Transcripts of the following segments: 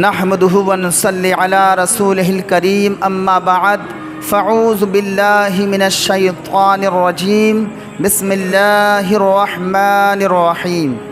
نحمده ونصلي على رسوله الكريم أما بعد فأعوذ بالله من الشيطان الرجيم بسم الله الرحمن الرحيم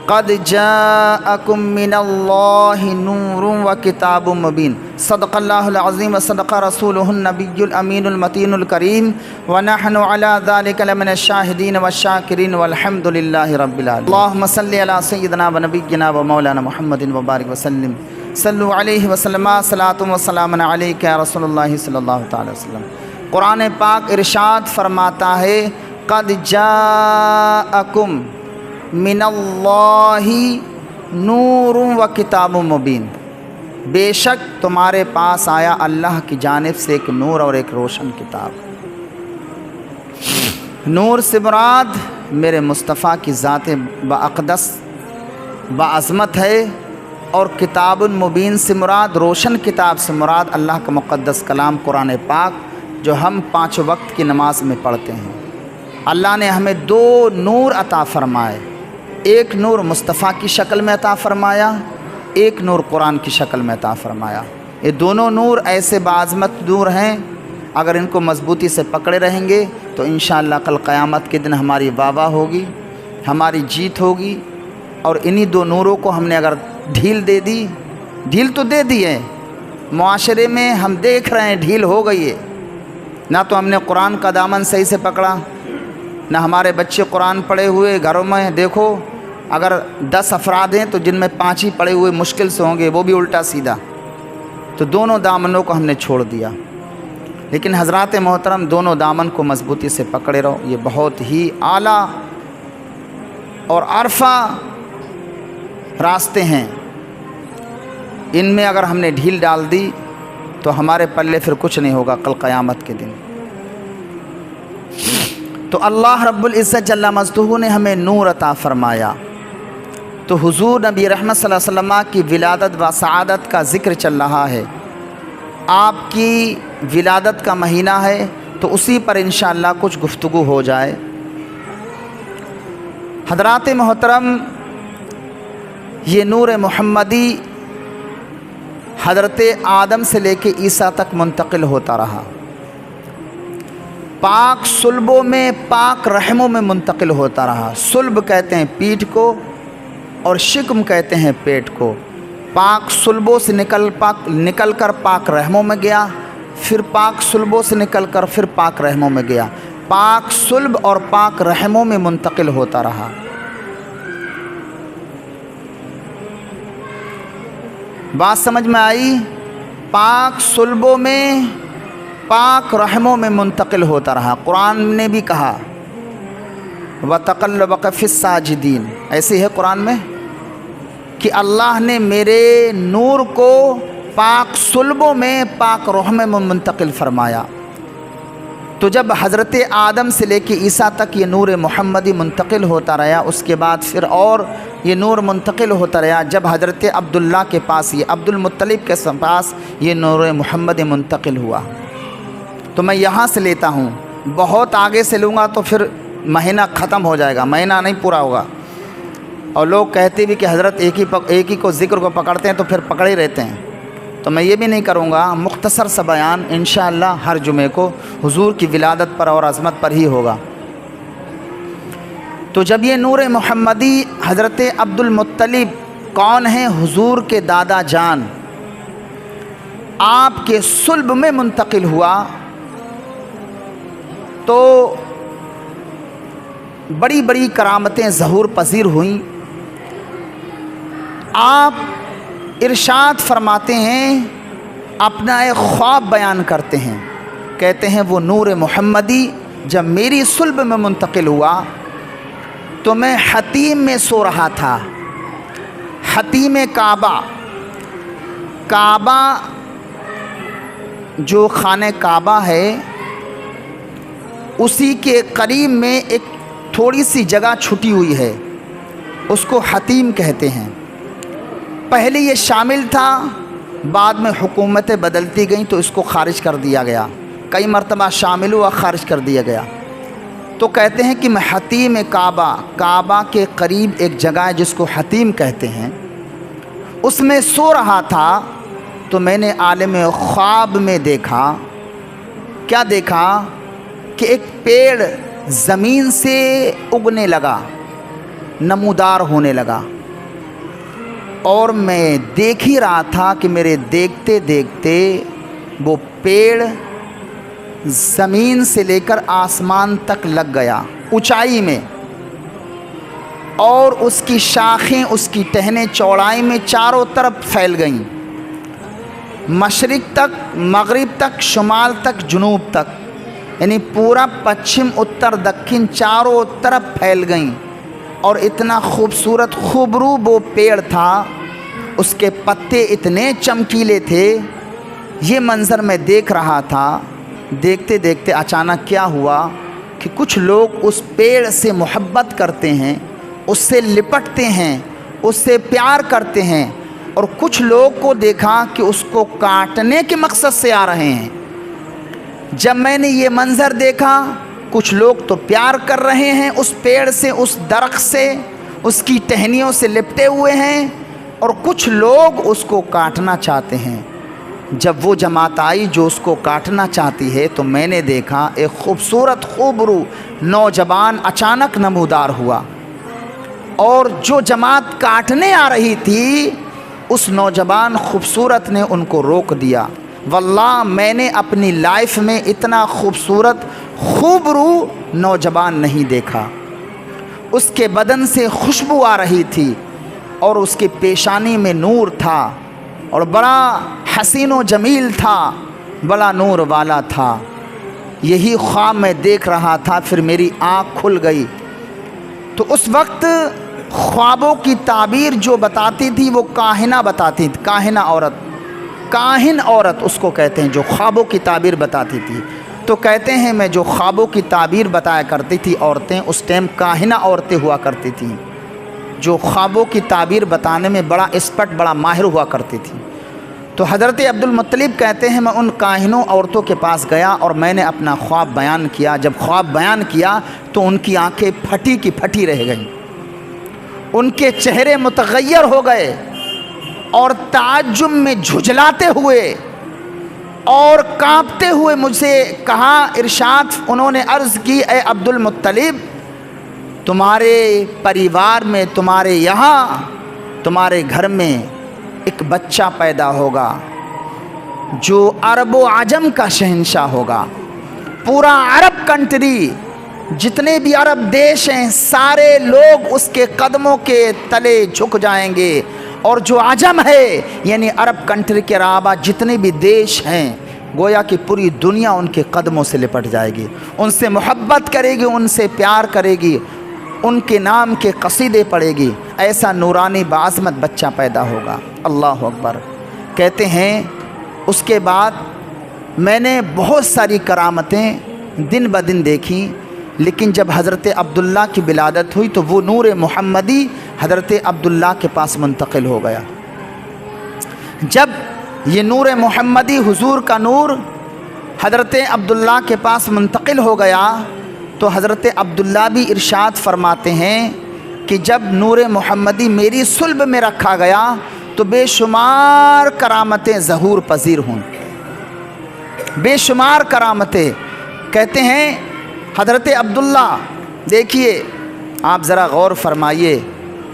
قد جاءكم من الله نور وكتاب مبين صدق الله العظيم وصدق رسوله النبي الأمين المتين الكريم ونحن على ذلك لمن الشاهدين والشاكرين والحمد لله رب العالمين اللهم صل على سيدنا ونبينا ومولانا محمد وبارك وسلم صلوا عليه وسلم صلاة وسلام عليك يا رسول الله صلی اللہ تعالی وسلم۔ قرآن پاک ارشاد فرماتا ہے قد جاءکم من اللہ نور و کتاب مبین، بے شک تمہارے پاس آیا اللہ کی جانب سے ایک نور اور ایک روشن کتاب۔ نور سے مراد میرے مصطفیٰ کی ذات باقدس باعظمت ہے، اور کتاب مبین سے مراد روشن کتاب سے مراد اللہ کا مقدس کلام قرآن پاک جو ہم 5 وقت کی نماز میں پڑھتے ہیں۔ اللہ نے ہمیں 2 نور عطا فرمائے، ایک نور مصطفیٰ کی شکل میں عطا فرمایا، ایک نور قرآن کی شکل میں عطا فرمایا۔ یہ دونوں نور ایسے باعظمت نور ہیں، اگر ان کو مضبوطی سے پکڑے رہیں گے تو انشاءاللہ کل قیامت کے دن ہماری واہ ہوگی، ہماری جیت ہوگی۔ اور انہی 2 نوروں کو ہم نے اگر ڈھیل دے دی، ڈھیل تو دے دی ہے، معاشرے میں ہم دیکھ رہے ہیں ڈھیل ہو گئی ہے، نہ تو ہم نے قرآن کا دامن صحیح سے پکڑا، نہ ہمارے بچے قرآن پڑھے ہوئے گھروں میں دیکھو، اگر 10 افراد ہیں تو جن میں 5 ہی پڑھے ہوئے مشکل سے ہوں گے، وہ بھی الٹا سیدھا۔ تو دونوں دامنوں کو ہم نے چھوڑ دیا۔ لیکن حضرات محترم، دونوں دامن کو مضبوطی سے پکڑے رہو، یہ بہت ہی اعلیٰ اور عرفہ راستے ہیں۔ ان میں اگر ہم نے ڈھیل ڈال دی تو ہمارے پلے پھر کچھ نہیں ہوگا کل قیامت کے دن۔ تو اللہ رب العزت جل مجدہ نے ہمیں نور عطا فرمایا۔ تو حضور نبی رحمت صلی اللہ علیہ وسلم کی ولادت و سعادت کا ذکر چل رہا ہے، آپ کی ولادت کا مہینہ ہے، تو اسی پر انشاءاللہ کچھ گفتگو ہو جائے۔ حضرات محترم، یہ نور محمدی حضرت آدم سے لے کے عیسیٰ تک منتقل ہوتا رہا، پاک صلبوں میں، پاک رحموں میں منتقل ہوتا رہا۔ صلب کہتے ہیں پیٹھ کو، اور شکم کہتے ہیں پیٹ کو۔ پاک صلبوں سے نکل کر پاک رحموں میں گیا، پھر پاک صلبوں سے نکل کر پھر پاک رحموں میں گیا، پاک صلب اور پاک رحموں میں منتقل ہوتا رہا۔ بات سمجھ میں آئی؟ پاک صلبوں میں، پاک رحموں میں منتقل ہوتا رہا۔ قرآن نے بھی کہا وَتَقَلُّبَكَ فِي السَّاجِدِينَ، ایسے ہے قرآن میں کہ اللہ نے میرے نور کو پاک صلبوں میں، پاک روح میں منتقل فرمایا۔ تو جب حضرت آدم سے لے کے عیسیٰ تک یہ نور محمدی منتقل ہوتا رہا، اس کے بعد پھر اور یہ نور منتقل ہوتا رہا جب حضرت عبداللہ کے پاس، یہ عبد المطلب کے پاس یہ نور محمد منتقل ہوا۔ تو میں یہاں سے لیتا ہوں، بہت آگے سے لوں گا تو پھر مہینہ ختم ہو جائے گا، مہینہ نہیں پورا ہوگا۔ اور لوگ کہتے بھی کہ حضرت ایک ہی کو ذکر کو پکڑتے ہیں تو پھر پکڑے رہتے ہیں، تو میں یہ بھی نہیں کروں گا، مختصر سا بیان انشاءاللہ ہر جمعے کو حضور کی ولادت پر اور عظمت پر ہی ہوگا۔ تو جب یہ نور محمدی حضرت عبد المطلب کون ہیں؟ حضور کے دادا جان، آپ کے صلب میں منتقل ہوا، تو بڑی بڑی کرامتیں ظہور پذیر ہوئیں۔ آپ ارشاد فرماتے ہیں، اپنا ایک خواب بیان کرتے ہیں، کہتے ہیں وہ نور محمدی جب میری صلب میں منتقل ہوا تو میں حتیم میں سو رہا تھا، حتیم کعبہ، کعبہ جو خانہ کعبہ ہے اسی کے قریب میں ایک تھوڑی سی جگہ چھٹی ہوئی ہے، اس کو حتیم کہتے ہیں۔ پہلے یہ شامل تھا، بعد میں حکومتیں بدلتی گئیں تو اس کو خارج کر دیا گیا، کئی مرتبہ شامل ہوا خارج کر دیا گیا۔ تو کہتے ہیں کہ میں حتیم کعبہ کے قریب ایک جگہ ہے جس کو حتیم کہتے ہیں، اس میں سو رہا تھا تو میں نے عالم خواب میں دیکھا، کیا دیکھا کہ ایک پیڑ زمین سے اگنے لگا، نمودار ہونے لگا، اور میں دیکھ ہی رہا تھا کہ میرے دیکھتے دیکھتے وہ پیڑ زمین سے لے کر آسمان تک لگ گیا اونچائی میں، اور اس کی شاخیں، اس کی ٹہنیں چوڑائی میں چاروں طرف پھیل گئیں، مشرق تک، مغرب تک، شمال تک، جنوب تک، یعنی پورا پچھم، اتر، دکن چاروں طرف پھیل گئیں، اور اتنا خوبصورت خوبرو وہ پیڑ تھا، اس کے پتے اتنے چمکیلے تھے۔ یہ منظر میں دیکھ رہا تھا، دیکھتے دیکھتے اچانک کیا ہوا کہ کچھ لوگ اس پیڑ سے محبت کرتے ہیں، اس سے لپٹتے ہیں، اس سے پیار کرتے ہیں، اور کچھ لوگ کو دیکھا کہ اس کو کاٹنے کے مقصد سے آ رہے ہیں۔ جب میں نے یہ منظر دیکھا، کچھ لوگ تو پیار کر رہے ہیں اس پیڑ سے، اس درخت سے، اس کی ٹہنیوں سے لپٹے ہوئے ہیں، اور کچھ لوگ اس کو کاٹنا چاہتے ہیں۔ جب وہ جماعت آئی جو اس کو کاٹنا چاہتی ہے تو میں نے دیکھا ایک خوبصورت خوبرو نوجوان اچانک نمودار ہوا، اور جو جماعت کاٹنے آ رہی تھی اس نوجوان خوبصورت نے ان کو روک دیا۔ واللہ میں نے اپنی لائف میں اتنا خوبصورت خوبرو نوجوان نہیں دیکھا۔ اس کے بدن سے خوشبو آ رہی تھی، اور اس کی پیشانی میں نور تھا، اور بڑا حسین و جمیل تھا، بڑا نور والا تھا۔ یہی خواب میں دیکھ رہا تھا، پھر میری آنکھ کھل گئی۔ تو اس وقت خوابوں کی تعبیر جو بتاتی تھی وہ کاہنہ بتاتی تھی، کاہن عورت اس کو کہتے ہیں جو خوابوں کی تعبیر بتاتی تھی۔ تو کہتے ہیں میں جو خوابوں کی تعبیر بتایا کرتی تھی عورتیں، اس ٹائم کاہنہ عورتیں ہوا کرتی تھیں، جو خوابوں کی تعبیر بتانے میں بڑا ایکسپرٹ، بڑا ماہر ہوا کرتی تھی۔ تو حضرت عبدالمطلب کہتے ہیں میں ان کاہنوں عورتوں کے پاس گیا اور میں نے اپنا خواب بیان کیا۔ جب خواب بیان کیا تو ان کی آنکھیں پھٹی کی پھٹی رہ گئیں، ان کے چہرے متغیر ہو گئے، اور تعجب میں جھجلاتے ہوئے اور کانپتے ہوئے مجھ سے کہا، ارشاد، انہوں نے عرض کی، اے عبدالمطلب، تمہارے پریوار میں، تمہارے یہاں، تمہارے گھر میں ایک بچہ پیدا ہوگا جو عرب و عجم کا شہنشاہ ہوگا۔ پورا عرب کنٹری، جتنے بھی عرب دیش ہیں، سارے لوگ اس کے قدموں کے تلے جھک جائیں گے، اور جو عجم ہے یعنی عرب کنٹری کے علاوہ جتنے بھی دیش ہیں، گویا کہ پوری دنیا ان کے قدموں سے لپٹ جائے گی، ان سے محبت کرے گی، ان سے پیار کرے گی، ان کے نام کے قصیدے پڑھے گی۔ ایسا نورانی بعظمت بچہ پیدا ہوگا۔ اللہ اکبر۔ کہتے ہیں اس کے بعد میں نے بہت ساری کرامتیں دن بدن دیکھی، لیکن جب حضرت عبداللہ کی ولادت ہوئی تو وہ نور محمدی حضرت عبداللہ کے پاس منتقل ہو گیا۔ جب یہ نور محمدی، حضور کا نور، حضرت عبداللہ کے پاس منتقل ہو گیا تو حضرت عبداللہ بھی ارشاد فرماتے ہیں کہ جب نور محمدی میری صلب میں رکھا گیا تو بے شمار کرامتیں ظہور پذیر ہوں، بے شمار کرامتیں۔ کہتے ہیں حضرت عبداللہ، دیکھیے آپ ذرا غور فرمائیے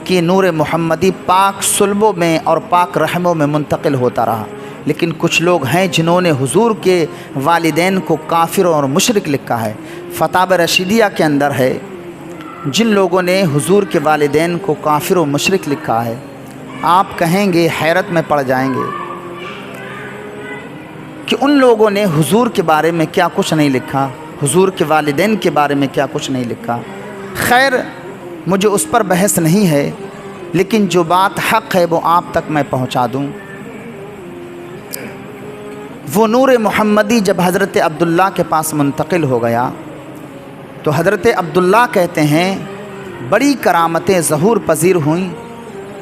کہ نور محمدی پاک صلبوں میں اور پاک رحموں میں منتقل ہوتا رہا، لیکن کچھ لوگ ہیں جنہوں نے حضور کے والدین کو کافر اور مشرک لکھا ہے۔ فتاوی رشیدیہ کے اندر ہے، جن لوگوں نے حضور کے والدین کو کافر و مشرک لکھا ہے، آپ کہیں گے، حیرت میں پڑ جائیں گے کہ ان لوگوں نے حضور کے بارے میں کیا کچھ نہیں لکھا، حضور کے والدین کے بارے میں کیا کچھ نہیں لکھا۔ خیر، مجھے اس پر بحث نہیں ہے، لیکن جو بات حق ہے وہ آپ تک میں پہنچا دوں۔ وہ نور محمدی جب حضرت عبداللہ کے پاس منتقل ہو گیا تو حضرت عبداللہ کہتے ہیں بڑی کرامتیں ظہور پذیر ہوئیں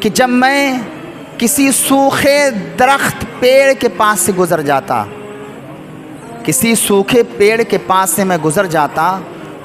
کہ جب میں کسی سوکھے درخت پیڑ کے پاس سے گزر جاتا، کسی سوکھے پیڑ کے پاس سے میں گزر جاتا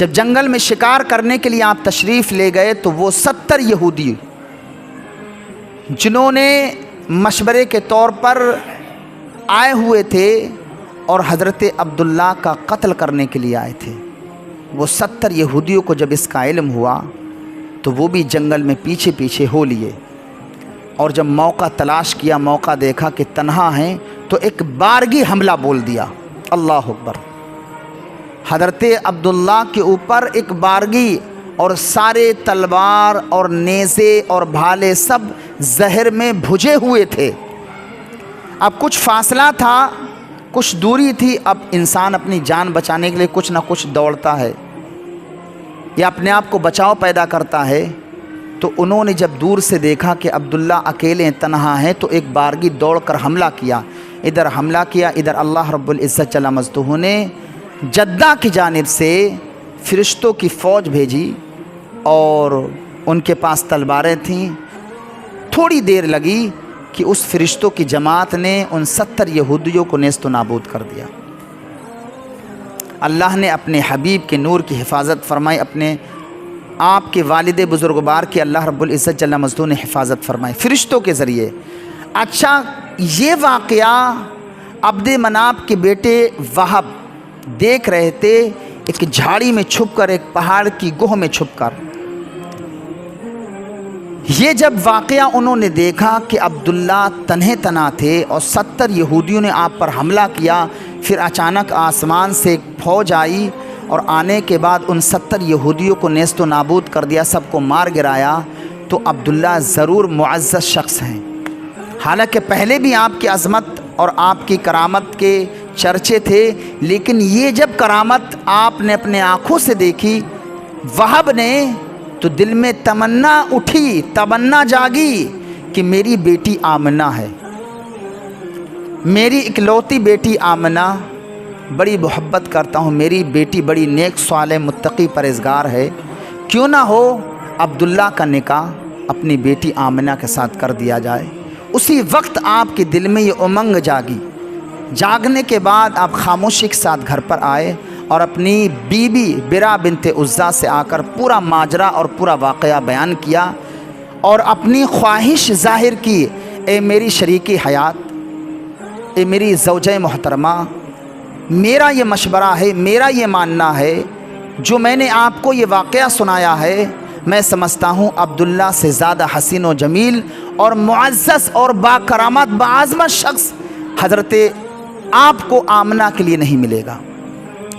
جب جنگل میں شکار کرنے کے لیے آپ تشریف لے گئے تو وہ 70 یہودی جنہوں نے مشورے کے طور پر آئے ہوئے تھے اور حضرت عبداللہ کا قتل کرنے کے لیے آئے تھے، وہ 70 یہودیوں کو جب اس کا علم ہوا تو وہ بھی جنگل میں پیچھے پیچھے ہو لیے، اور جب موقع تلاش کیا، موقع دیکھا کہ تنہا ہیں تو ایک بارگی حملہ بول دیا۔ اللہ اکبر! حضرت عبداللہ کے اوپر ایک بارگی، اور سارے تلوار اور نیزے اور بھالے سب زہر میں بھجے ہوئے تھے۔ اب کچھ فاصلہ تھا، کچھ دوری تھی، اب انسان اپنی جان بچانے کے لیے کچھ نہ کچھ دوڑتا ہے یا اپنے آپ کو بچاؤ پیدا کرتا ہے۔ تو انہوں نے جب دور سے دیکھا کہ عبداللہ اکیلے تنہا ہیں تو ایک بارگی دوڑ کر حملہ کیا، ادھر حملہ کیا، ادھر اللہ رب العزت جل مجدہ نے جدہ کی جانب سے فرشتوں کی فوج بھیجی، اور ان کے پاس تلواریں تھیں۔ تھوڑی دیر لگی کہ اس فرشتوں کی جماعت نے ان 70 یہودیوں کو نیست و نابود کر دیا۔ اللہ نے اپنے حبیب کے نور کی حفاظت فرمائی، اپنے آپ کے والد بزرگوار کی اللہ رب العزت جل مجدہ نے حفاظت فرمائی فرشتوں کے ذریعے۔ اچھا، یہ واقعہ عبد مناف کے بیٹے وہب دیکھ رہے تھے، ایک جھاڑی میں چھپ کر، ایک پہاڑ کی گوہ میں چھپ کر۔ یہ جب واقعہ انہوں نے دیکھا کہ عبداللہ تنہے تنہا تھے اور 70 یہودیوں نے آپ پر حملہ کیا، پھر اچانک آسمان سے ایک فوج آئی اور آنے کے بعد ان 70 یہودیوں کو نیست و نابود کر دیا، سب کو مار گرایا، تو عبداللہ ضرور معزز شخص ہیں۔ حالانکہ پہلے بھی آپ کی عظمت اور آپ کی کرامت کے چرچے تھے، لیکن یہ جب کرامت آپ نے اپنے آنکھوں سے دیکھی وہب نے، تو دل میں تمنا اٹھی، تمنا جاگی کہ میری بیٹی آمنہ ہے، میری اکلوتی بیٹی آمنہ، بڑی محبت کرتا ہوں، میری بیٹی بڑی نیک صالح متقی پرہیزگار ہے، کیوں نہ ہو عبداللہ کا نکاح اپنی بیٹی آمنہ کے ساتھ کر دیا جائے۔ اسی وقت آپ کے دل میں یہ امنگ جاگی۔ جاگنے کے بعد آپ خاموشی کے ساتھ گھر پر آئے اور اپنی بیوی برا بنت عزا سے آ کر پورا ماجرا اور پورا واقعہ بیان کیا اور اپنی خواہش ظاہر کی، اے میری شریکی حیات، اے میری زوجہ محترمہ، میرا یہ مشورہ ہے، میرا یہ ماننا ہے، جو میں نے آپ کو یہ واقعہ سنایا ہے، میں سمجھتا ہوں عبداللہ سے زیادہ حسین و جمیل اور معزز اور باکرامت باعظمت شخص حضرت آپ کو آمنہ کے لیے نہیں ملے گا۔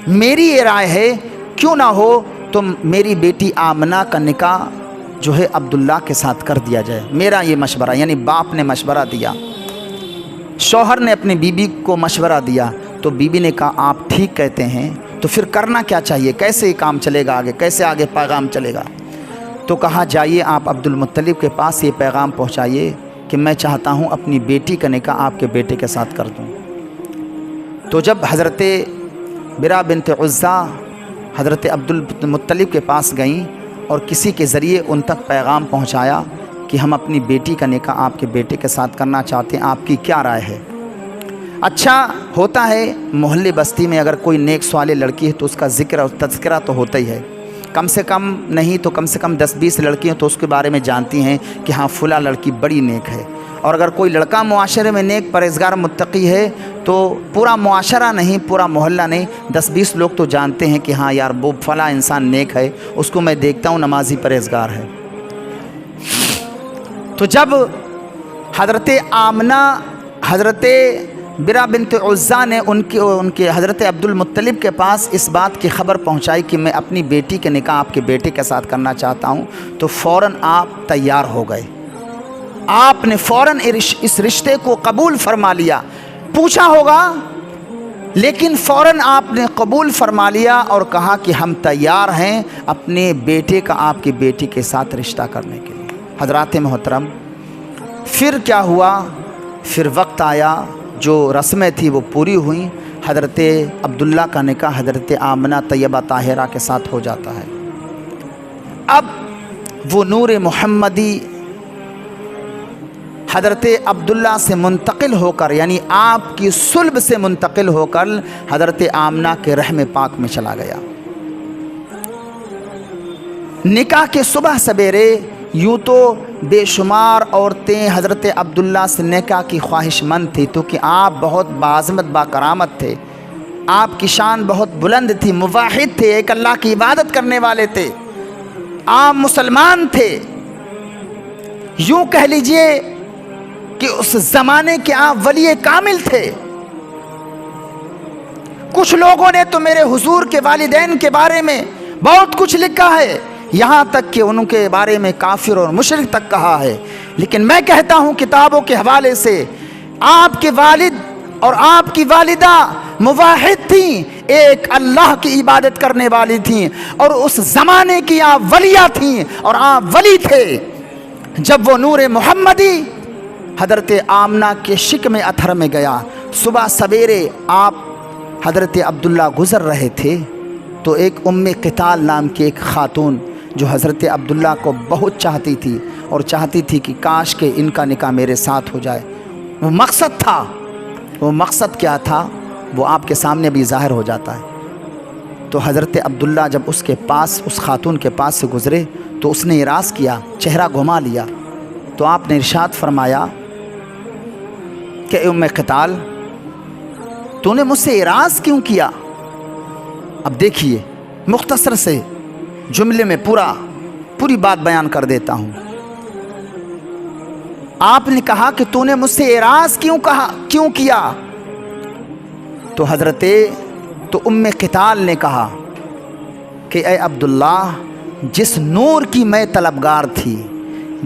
میری یہ رائے ہے، کیوں نہ ہو تم میری بیٹی آمنہ کا نکاح جو ہے عبداللہ کے ساتھ کر دیا جائے۔ میرا یہ مشورہ، یعنی باپ نے مشورہ دیا، شوہر نے اپنی بیوی کو مشورہ دیا، تو بیوی نے کہا آپ ٹھیک کہتے ہیں، تو پھر کرنا کیا چاہیے، کیسے یہ کام چلے گا آگے، کیسے آگے پیغام چلے گا؟ تو کہا جائیے آپ عبد المطلب کے پاس یہ پیغام پہنچائیے کہ میں چاہتا ہوں اپنی بیٹی کا نکاح آپ کے بیٹے کے ساتھ کر دوں۔ تو جب حضرت برا بنت عزا حضرت عبد المطلب کے پاس گئیں اور کسی کے ذریعے ان تک پیغام پہنچایا کہ ہم اپنی بیٹی کا نکاح آپ کے بیٹے کے ساتھ کرنا چاہتے ہیں، آپ کی کیا رائے ہے؟ اچھا ہوتا ہے محلے بستی میں اگر کوئی نیک صالح لڑکی ہے تو اس کا ذکر اور تذکرہ تو ہوتا ہی ہے، کم سے کم نہیں تو کم سے کم 10-20 لڑکیاں تو اس کے بارے میں جانتی ہیں کہ ہاں فلاں لڑکی بڑی نیک ہے، اور اگر کوئی لڑکا معاشرے میں نیک پرہیزگار متقی ہے تو پورا معاشرہ نہیں، پورا محلہ نہیں، 10-20 لوگ تو جانتے ہیں کہ ہاں یار وہ فلاں انسان نیک ہے، اس کو میں دیکھتا ہوں نمازی پرہیزگار ہے۔ تو جب حضرت آمنہ حضرت برا بنت عزا نے ان کے حضرت عبد المطلب کے پاس اس بات کی خبر پہنچائی کہ میں اپنی بیٹی کے نکاح آپ کے بیٹے کے ساتھ کرنا چاہتا ہوں، تو فوراً آپ تیار ہو گئے، آپ نے فوراً اس رشتے کو قبول فرما لیا۔ پوچھا ہوگا لیکن فوراً آپ نے قبول فرما لیا اور کہا کہ ہم تیار ہیں اپنے بیٹے کا آپ کی بیٹی کے ساتھ رشتہ کرنے کے لیے۔ حضرات محترم، پھر کیا ہوا؟ پھر وقت آیا، جو رسمیں تھی وہ پوری ہوئیں، حضرت عبداللہ کا نکاح حضرت آمنہ طیبہ طاہرہ کے ساتھ ہو جاتا ہے۔ اب وہ نور محمدی حضرت عبداللہ سے منتقل ہو کر، یعنی آپ کی صلب سے منتقل ہو کر حضرت آمنہ کے رحم پاک میں چلا گیا۔ نکاح کے صبح سویرے یوں تو بے شمار عورتیں حضرت عبداللہ سے نکاح کی خواہش مند تھی، کیونکہ آپ بہت باعظمت با کرامت تھے، آپ کی شان بہت بلند تھی، موحد تھے، ایک اللہ کی عبادت کرنے والے تھے، آپ مسلمان تھے، یوں کہہ لیجئے کہ اس زمانے کے آپ ولی کامل تھے۔ کچھ لوگوں نے تو میرے حضور کے والدین کے بارے میں بہت کچھ لکھا ہے، یہاں تک کہ ان کے بارے میں کافر اور مشرک تک کہا ہے، لیکن میں کہتا ہوں کتابوں کے حوالے سے آپ کے والد اور آپ کی والدہ موحد تھیں، ایک اللہ کی عبادت کرنے والی تھیں، اور اس زمانے کی آپ ولیہ تھیں اور آپ ولی تھے۔ جب وہ نور محمدی حضرت آمنہ کے شکم اطہر میں گیا، صبح سویرے آپ حضرت عبداللہ گزر رہے تھے تو ایک ام قتال نام کی ایک خاتون جو حضرت عبداللہ کو بہت چاہتی تھی اور چاہتی تھی کہ کاش کہ ان کا نکاح میرے ساتھ ہو جائے، وہ مقصد تھا، وہ مقصد کیا تھا وہ آپ کے سامنے بھی ظاہر ہو جاتا ہے۔ تو حضرت عبداللہ جب اس کے پاس، اس خاتون کے پاس سے گزرے تو اس نے اعراض کیا، چہرہ گھما لیا، تو آپ نے ارشاد فرمایا کہ اے ام قتال، تو نے مجھ سے اعراض کیوں کیا؟ اب دیکھیے مختصر سے جملے میں پوری بات بیان کر دیتا ہوں۔ آپ نے کہا کہ تو نے مجھ سے اعراض کیوں کیا؟ تو ام قتال نے کہا کہ اے عبداللہ، جس نور کی میں طلبگار تھی،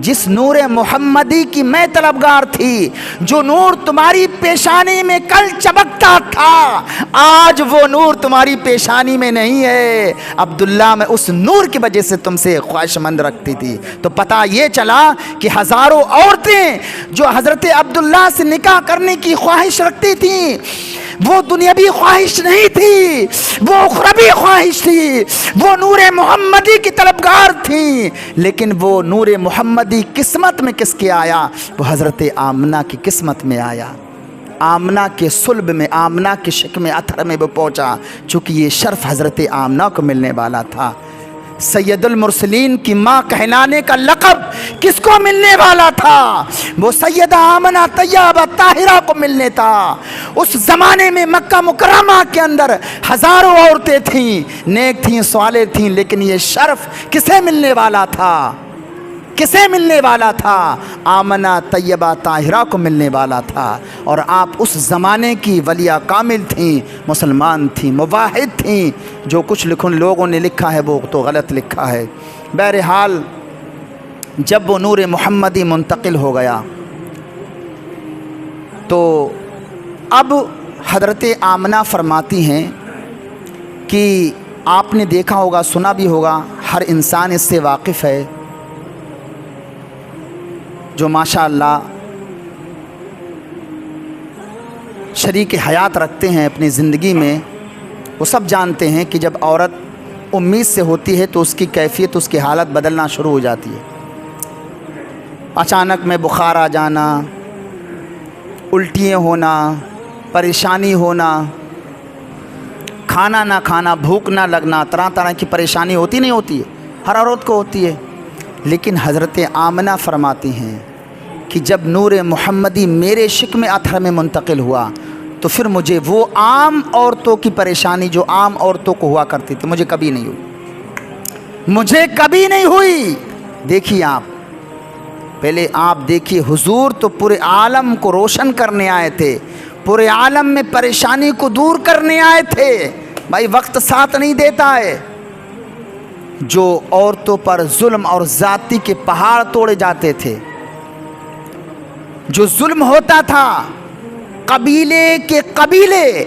جس نور محمدی کی میں طلبگار تھی، جو نور تمہاری پیشانی میں کل چمکتا تھا، آج وہ نور تمہاری پیشانی میں نہیں ہے۔ عبداللہ، میں اس نور کی وجہ سے تم سے خواہش مند رکھتی تھی۔ تو پتہ یہ چلا کہ ہزاروں عورتیں جو حضرت عبداللہ سے نکاح کرنے کی خواہش رکھتی تھیں، وہ دنیاوی خواہش نہیں تھی، وہ اخروی خواہش تھی، وہ نور محمدی کی طلبگار تھیں، لیکن وہ نور محمدی قسمت میں کس کے آیا؟ وہ حضرت آمنہ کی قسمت میں آیا، آمنہ کے صلب میں، آمنہ کے شکم اطہر میں وہ پہنچا، چونکہ یہ شرف حضرت آمنہ کو ملنے والا تھا۔ سید المرسلین کی ماں کہلانے کا لقب کس کو ملنے والا تھا؟ وہ سیدہ آمنہ طیبہ طاہرہ کو ملنے تھا۔ اس زمانے میں مکہ مکرمہ کے اندر ہزاروں عورتیں تھیں، نیک تھیں، صالح تھیں، لیکن یہ شرف کسے ملنے والا تھا؟ کسے ملنے والا تھا؟ آمنہ طیبہ طاہرہ کو ملنے والا تھا، اور آپ اس زمانے کی ولیہ کامل تھیں، مسلمان تھیں، موحد تھیں۔ جو کچھ لوگوں نے لکھا ہے وہ تو غلط لکھا ہے۔ بہرحال جب وہ نور محمدی منتقل ہو گیا تو اب حضرت آمنہ فرماتی ہیں کہ آپ نے دیکھا ہوگا، سنا بھی ہوگا، ہر انسان اس سے واقف ہے، جو ماشاءاللہ شریک حیات رکھتے ہیں اپنی زندگی میں، وہ سب جانتے ہیں کہ جب عورت امید سے ہوتی ہے تو اس کی کیفیت، اس کی حالت بدلنا شروع ہو جاتی ہے۔ اچانک میں بخار آ جانا، الٹیاں ہونا، پریشانی ہونا، کھانا نہ کھانا، بھوک نہ لگنا، طرح طرح کی پریشانی ہوتی نہیں ہوتی ہے، ہر عورت کو ہوتی ہے۔ لیکن حضرت آمنہ فرماتی ہیں کہ جب نور محمدی میرے شکم اطہر میں منتقل ہوا تو پھر مجھے وہ عام عورتوں کی پریشانی جو عام عورتوں کو ہوا کرتی تھی، مجھے کبھی نہیں ہوئی، مجھے کبھی نہیں ہوئی۔ دیکھیے آپ پہلے آپ دیکھیے، حضور تو پورے عالم کو روشن کرنے آئے تھے، پورے عالم میں پریشانی کو دور کرنے آئے تھے۔ بھائی وقت ساتھ نہیں دیتا ہے۔ جو عورتوں پر ظلم اور ذاتی کے پہاڑ توڑے جاتے تھے، جو ظلم ہوتا تھا، قبیلے کے قبیلے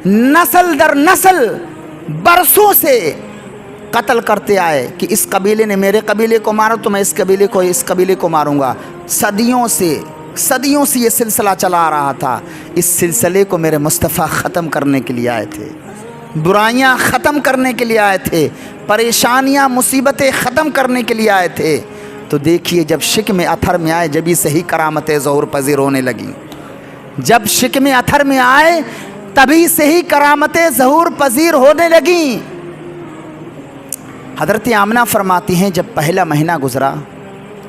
نسل در نسل برسوں سے قتل کرتے آئے کہ اس قبیلے نے میرے قبیلے کو مارا تو میں اس قبیلے کو ماروں گا۔ صدیوں سے یہ سلسلہ چلا آ رہا تھا۔ اس سلسلے کو میرے مصطفیٰ ختم کرنے کے لیے آئے تھے، برائیاں ختم کرنے کے لیے آئے تھے، پریشانیاں مصیبتیں ختم کرنے کے لیے آئے تھے۔ تو دیکھیے جب شکم اطہر میں آئے جبھی صحیح کرامتیں ظہور پذیر ہونے لگیں، جب شکم اطہر میں آئے تبھی صحیح کرامتیں ظہور پذیر ہونے لگیں۔ حضرت آمنہ فرماتی ہیں جب پہلا مہینہ گزرا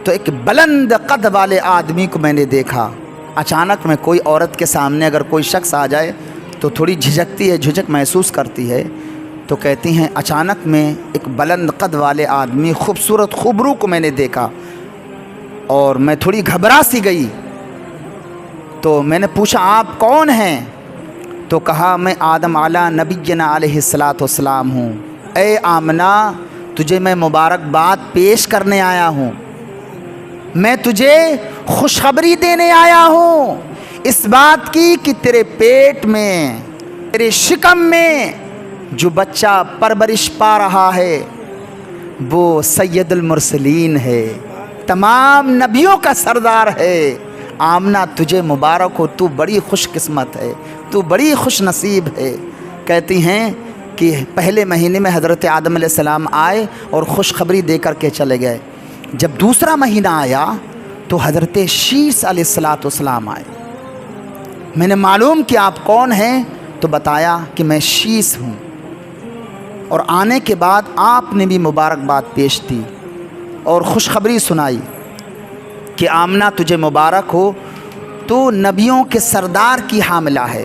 تو ایک بلند قد والے آدمی کو میں نے دیکھا. اچانک میں کوئی عورت کے سامنے اگر کوئی شخص آ جائے تو تھوڑی جھجکتی ہے، جھجک محسوس کرتی ہے. تو کہتی ہیں اچانک میں ایک بلند قد والے آدمی خوبصورت خوبرو کو میں نے دیکھا اور میں تھوڑی گھبرا سی گئی. تو میں نے پوچھا آپ کون ہیں؟ تو کہا میں آدم علیٰ نبینا علیہ الصلاۃ والسلام ہوں. اے آمنہ تجھے میں مبارکباد پیش کرنے آیا ہوں، میں تجھے خوشخبری دینے آیا ہوں اس بات کی کہ تیرے پیٹ میں، تیرے شکم میں جو بچہ پرورش پا رہا ہے وہ سید المرسلین ہے، تمام نبیوں کا سردار ہے. آمنہ تجھے مبارک ہو، تو بڑی خوش قسمت ہے، تو بڑی خوش نصیب ہے. کہتی ہیں کہ پہلے مہینے میں حضرت آدم علیہ السلام آئے اور خوشخبری دے کر کے چلے گئے. جب دوسرا مہینہ آیا تو حضرت شیس علیہ الصلاۃ والسلام آئے. میں نے معلوم کہ آپ کون ہیں تو بتایا کہ میں شیس ہوں. اور آنے کے بعد آپ نے بھی مبارکباد پیش کی اور خوشخبری سنائی کہ آمنہ تجھے مبارک ہو، تو نبیوں کے سردار کی حاملہ ہے.